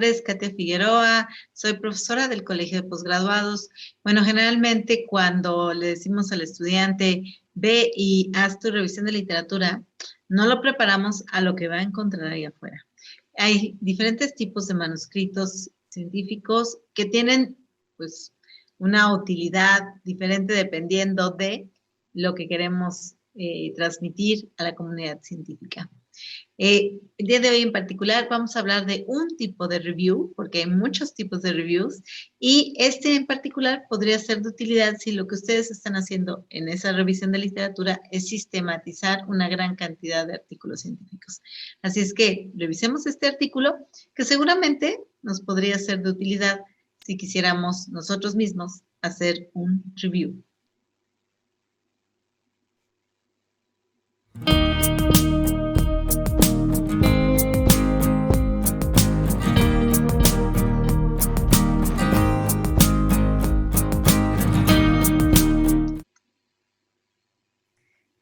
Es Katia Figueroa, soy profesora del Colegio de Posgraduados. Bueno, generalmente cuando le decimos al estudiante, ve y haz tu revisión de literatura, no lo preparamos a lo que va a encontrar ahí afuera. Hay diferentes tipos de manuscritos científicos que tienen, pues, una utilidad diferente dependiendo de lo que queremos transmitir a la comunidad científica. El día de hoy en particular vamos a hablar de un tipo de review, porque hay muchos tipos de reviews, y este en particular podría ser de utilidad si lo que ustedes están haciendo en esa revisión de literatura es sistematizar una gran cantidad de artículos científicos. Así es que revisemos este artículo que seguramente nos podría ser de utilidad si quisiéramos nosotros mismos hacer un review.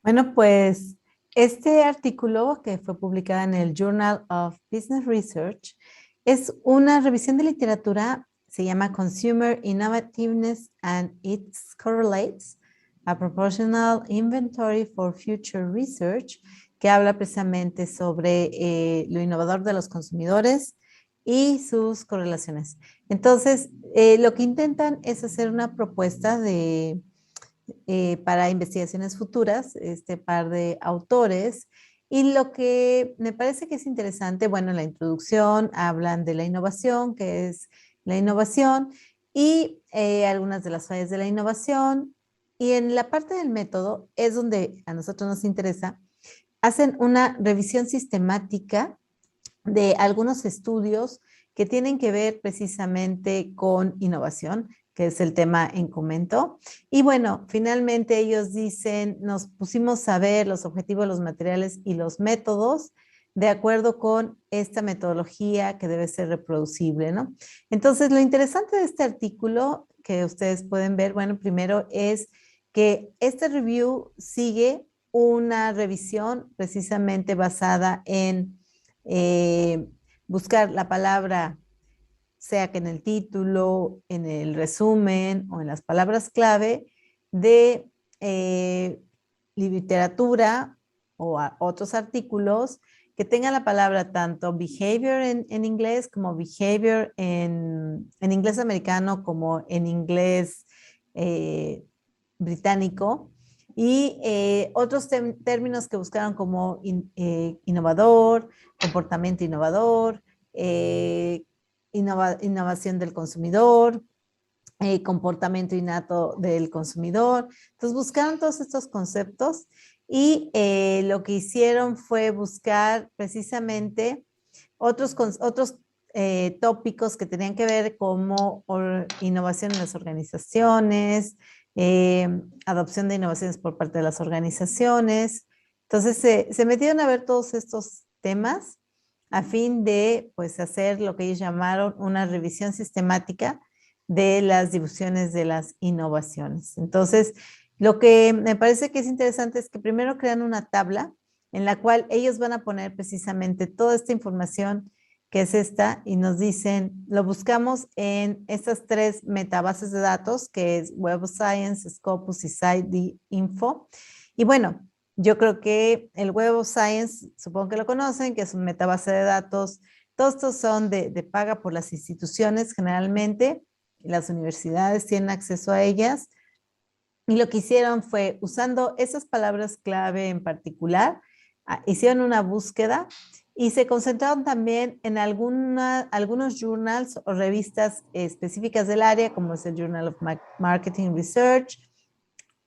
Bueno, pues este artículo que fue publicado en el Journal of Business Research es una revisión de literatura, se llama Consumer Innovativeness and Its Correlates, a Proportional Inventory for Future Research, que habla precisamente sobre lo innovador de los consumidores y sus correlaciones. Entonces, lo que intentan es hacer una propuesta para investigaciones futuras, este par de autores. Y lo que me parece que es interesante, bueno, en la introducción hablan de la innovación, que es la innovación, y algunas de las fallas de la innovación. Y en la parte del método es donde a nosotros nos interesa, hacen una revisión sistemática de algunos estudios que tienen que ver precisamente con innovación, que es el tema en comento. Y bueno, finalmente ellos dicen, nos pusimos a ver los objetivos, los materiales y los métodos de acuerdo con esta metodología que debe ser reproducible, ¿no? Entonces, lo interesante de este artículo que ustedes pueden ver, bueno, primero es que este review sigue una revisión precisamente basada en buscar la palabra, sea que en el título, en el resumen o en las palabras clave de literatura o otros artículos que tengan la palabra tanto behavior en inglés como behavior en inglés americano como en inglés británico. Y otros términos que buscaron como innovador, comportamiento innovador, innovación del consumidor, comportamiento innato del consumidor. Entonces buscaron todos estos conceptos y lo que hicieron fue buscar precisamente otros tópicos que tenían que ver como innovación en las organizaciones, adopción de innovaciones por parte de las organizaciones. Entonces se metieron a ver todos estos temas a fin de pues hacer lo que ellos llamaron una revisión sistemática de las difusiones de las innovaciones. Entonces, lo que me parece que es interesante es que primero crean una tabla en la cual ellos van a poner precisamente toda esta información que es esta, y nos dicen, lo buscamos en estas tres metabases de datos, que es Web of Science, Scopus y SciDinfo. Y bueno, yo creo que el Web of Science, supongo que lo conocen, que es un metabase de datos. Todos estos son de paga por las instituciones generalmente, las universidades tienen acceso a ellas. Y lo que hicieron fue, usando esas palabras clave en particular, hicieron una búsqueda y se concentraron también en algunos journals o revistas específicas del área, como es el Journal of Marketing Research,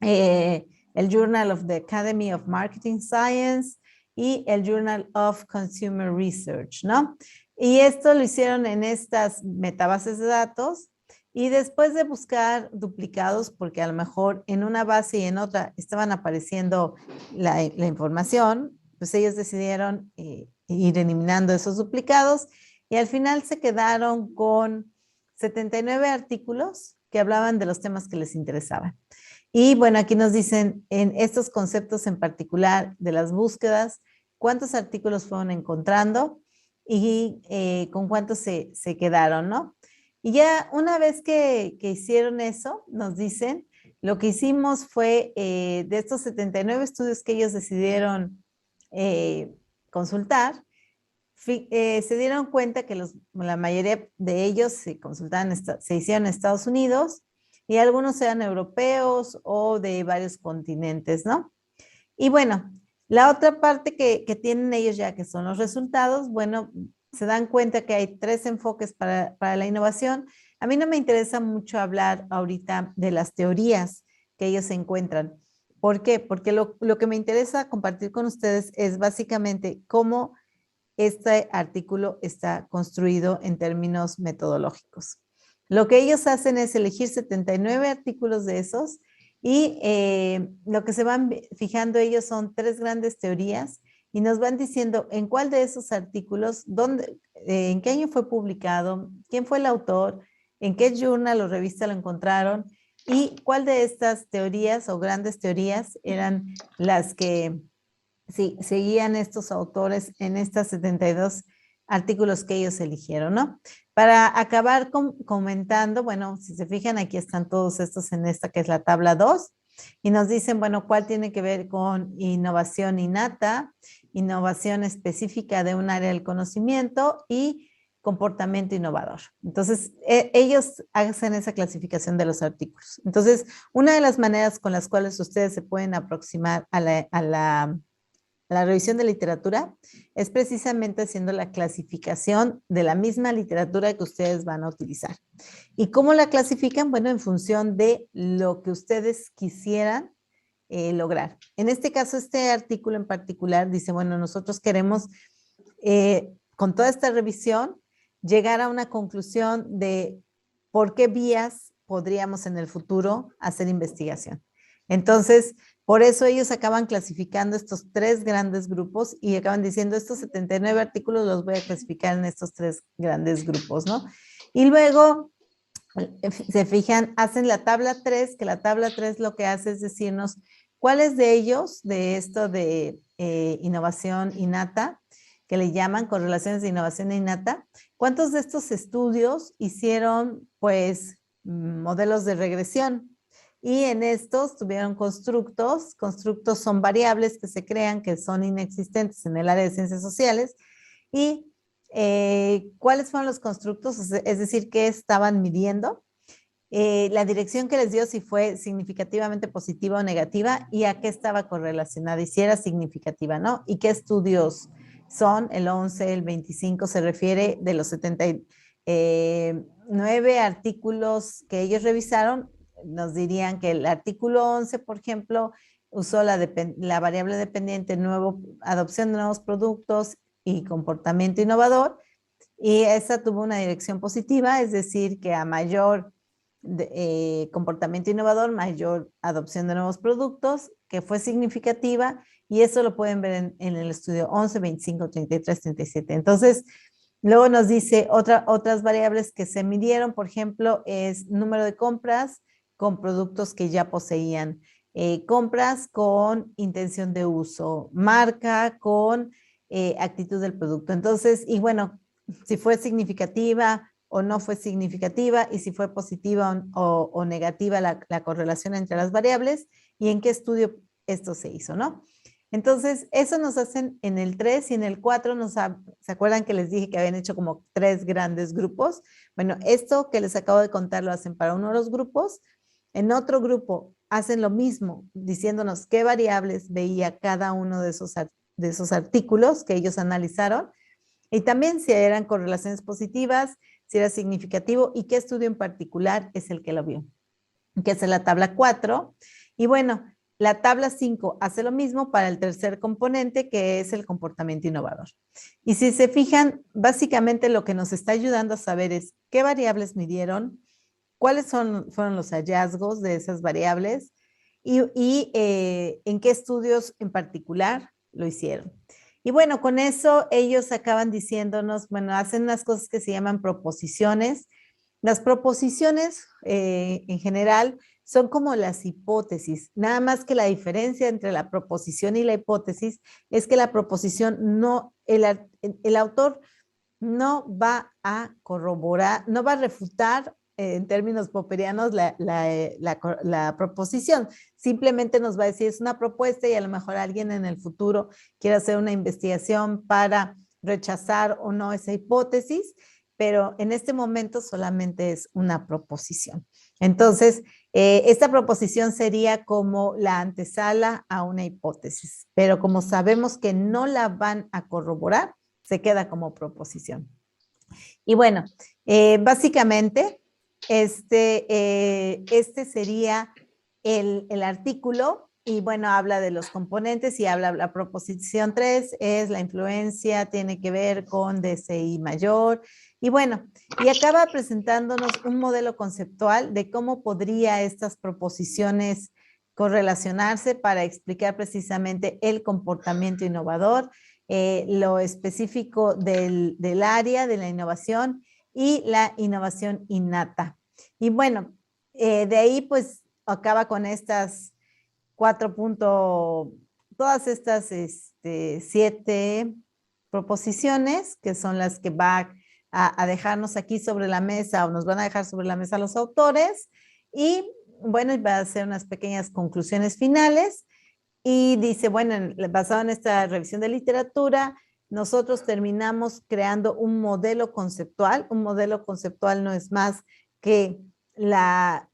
el Journal of the Academy of Marketing Science y el Journal of Consumer Research, ¿no? Y esto lo hicieron en estas metabases de datos. Y después de buscar duplicados, porque a lo mejor en una base y en otra estaban apareciendo la información, pues ellos decidieron ir eliminando esos duplicados y al final se quedaron con 79 artículos que hablaban de los temas que les interesaban. Y bueno, aquí nos dicen en estos conceptos en particular de las búsquedas, cuántos artículos fueron encontrando. y con cuánto se quedaron, ¿no? Y ya una vez que hicieron eso, nos dicen, lo que hicimos fue, de estos 79 estudios que ellos decidieron consultar, se dieron cuenta que la mayoría de ellos se hicieron en Estados Unidos y algunos eran europeos o de varios continentes, ¿no? Y bueno, la otra parte que tienen ellos ya, que son los resultados, bueno, se dan cuenta que hay 3 enfoques para la innovación. A mí no me interesa mucho hablar ahorita de las teorías que ellos encuentran. ¿Por qué? Porque lo que me interesa compartir con ustedes es básicamente cómo este artículo está construido en términos metodológicos. Lo que ellos hacen es elegir 79 artículos de esos y lo que se van fijando ellos son 3 grandes teorías y nos van diciendo en cuál de esos artículos, en qué año fue publicado, quién fue el autor, en qué journal o revista lo encontraron y cuál de estas teorías o grandes teorías eran las que sí, seguían estos autores en estas 72 artículos que ellos eligieron, ¿no? Para acabar comentando, bueno, si se fijan, aquí están todos estos en esta que es la tabla 2 y nos dicen, bueno, cuál tiene que ver con innovación innata, innovación específica de un área del conocimiento y comportamiento innovador. Entonces, ellos hacen esa clasificación de los artículos. Entonces, una de las maneras con las cuales ustedes se pueden aproximar a la revisión de literatura es precisamente haciendo la clasificación de la misma literatura que ustedes van a utilizar. ¿Y cómo la clasifican? Bueno, en función de lo que ustedes quisieran lograr. En este caso, este artículo en particular dice, bueno, nosotros queremos, con toda esta revisión, llegar a una conclusión de por qué vías podríamos en el futuro hacer investigación. Entonces, por eso ellos acaban clasificando estos 3 grandes grupos y acaban diciendo estos 79 artículos los voy a clasificar en estos 3 grandes grupos, ¿no? Y luego, se fijan, hacen la tabla 3, que la tabla 3 lo que hace es decirnos cuáles de ellos, de esto de innovación innata, que le llaman correlaciones de innovación innata, cuántos de estos estudios hicieron, pues, modelos de regresión. Y en estos tuvieron constructos. Constructos son variables que se crean, que son inexistentes en el área de ciencias sociales. Y ¿cuáles fueron los constructos? Es decir, ¿qué estaban midiendo? La dirección que les dio, si fue significativamente positiva o negativa, y a qué estaba correlacionada, y si era significativa, ¿no? Y qué estudios son, el 11, el 25, se refiere de los 79 artículos que ellos revisaron, nos dirían que el artículo 11, por ejemplo, usó la variable dependiente adopción de nuevos productos y comportamiento innovador, y esa tuvo una dirección positiva, es decir, que a mayor comportamiento innovador, mayor adopción de nuevos productos, que fue significativa, y eso lo pueden ver en el estudio 11, 25, 33, 37. Entonces, luego nos dice otras variables que se midieron, por ejemplo, es número de compras con productos que ya poseían, compras con intención de uso, marca con actitud del producto. Entonces, y bueno, si fue significativa o no fue significativa, y si fue positiva o negativa la correlación entre las variables, y en qué estudio esto se hizo, ¿no? Entonces, eso nos hacen en el 3 y en el 4 ¿se acuerdan que les dije que habían hecho como 3 grandes grupos? Bueno, esto que les acabo de contar lo hacen para uno de los grupos. En otro grupo hacen lo mismo, diciéndonos qué variables veía cada uno de esos artículos que ellos analizaron, y también si eran correlaciones positivas, si era significativo y qué estudio en particular es el que lo vio, que es la tabla 4. Y bueno, la tabla 5 hace lo mismo para el tercer componente, que es el comportamiento innovador. Y si se fijan, básicamente lo que nos está ayudando a saber es qué variables midieron, cuáles fueron los hallazgos de esas variables y en qué estudios en particular lo hicieron. Y bueno, con eso ellos acaban diciéndonos, bueno, hacen unas cosas que se llaman proposiciones. Las proposiciones en general son como las hipótesis, nada más que la diferencia entre la proposición y la hipótesis es que la proposición no, el autor no va a corroborar, no va a refutar en términos popperianos la proposición. Simplemente nos va a decir, es una propuesta y a lo mejor alguien en el futuro quiere hacer una investigación para rechazar o no esa hipótesis, pero en este momento solamente es una proposición. Entonces, esta proposición sería como la antesala a una hipótesis, pero como sabemos que no la van a corroborar, se queda como proposición. Y bueno, básicamente, este sería el artículo y bueno, habla de los componentes y habla, la proposición 3 es la influencia, tiene que ver con DCI mayor. Y bueno, y acaba presentándonos un modelo conceptual de cómo podría estas proposiciones correlacionarse para explicar precisamente el comportamiento innovador, lo específico del área de la innovación y la innovación innata. Y bueno, de ahí pues acaba con estas 4 todas estas 7 proposiciones que son las que va a dejarnos aquí sobre la mesa o nos van a dejar sobre la mesa los autores y bueno, va a hacer unas pequeñas conclusiones finales y dice, bueno, basado en esta revisión de literatura, nosotros terminamos creando un modelo conceptual. Un modelo conceptual no es más que la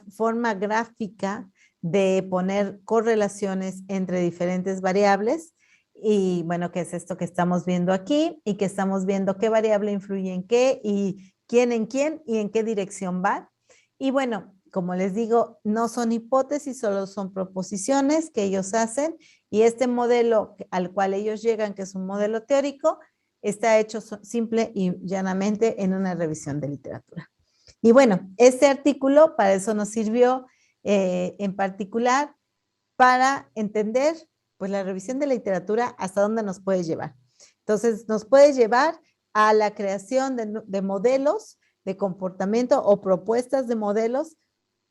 forma gráfica de poner correlaciones entre diferentes variables. Y bueno, ¿qué es esto que estamos viendo aquí? Y que estamos viendo qué variable influye en qué y quién en quién y en qué dirección va. Y bueno, como les digo, no son hipótesis, solo son proposiciones que ellos hacen y este modelo al cual ellos llegan, que es un modelo teórico, está hecho simple y llanamente en una revisión de literatura. Y bueno, este artículo para eso nos sirvió en particular para entender pues la revisión de literatura hasta dónde nos puede llevar. Entonces, nos puede llevar a la creación de modelos de comportamiento o propuestas de modelos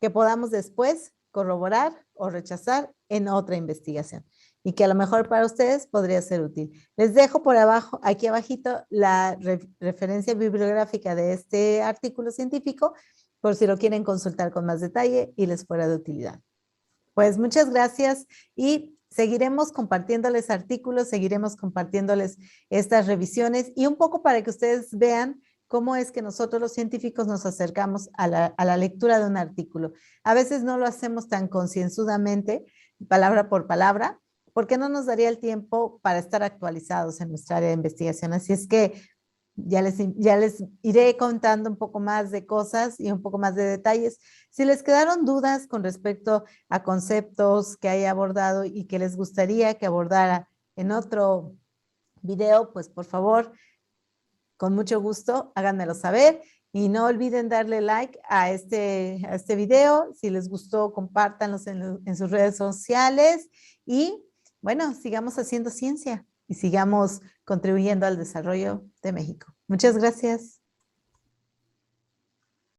que podamos después corroborar o rechazar en otra investigación y que a lo mejor para ustedes podría ser útil. Les dejo por abajo, aquí abajito, la referencia bibliográfica de este artículo científico por si lo quieren consultar con más detalle y les fuera de utilidad. Pues muchas gracias y seguiremos compartiéndoles artículos, seguiremos compartiéndoles estas revisiones y un poco para que ustedes vean cómo es que nosotros los científicos nos acercamos a la lectura de un artículo. A veces no lo hacemos tan concienzudamente, palabra por palabra, porque no nos daría el tiempo para estar actualizados en nuestra área de investigación. Así es que ya les iré contando un poco más de cosas y un poco más de detalles. Si les quedaron dudas con respecto a conceptos que haya abordado y que les gustaría que abordara en otro video, pues por favor, con mucho gusto, háganmelo saber y no olviden darle like a este video. Si les gustó, compártanlos en sus redes sociales y bueno, sigamos haciendo ciencia y sigamos contribuyendo al desarrollo de México. Muchas gracias.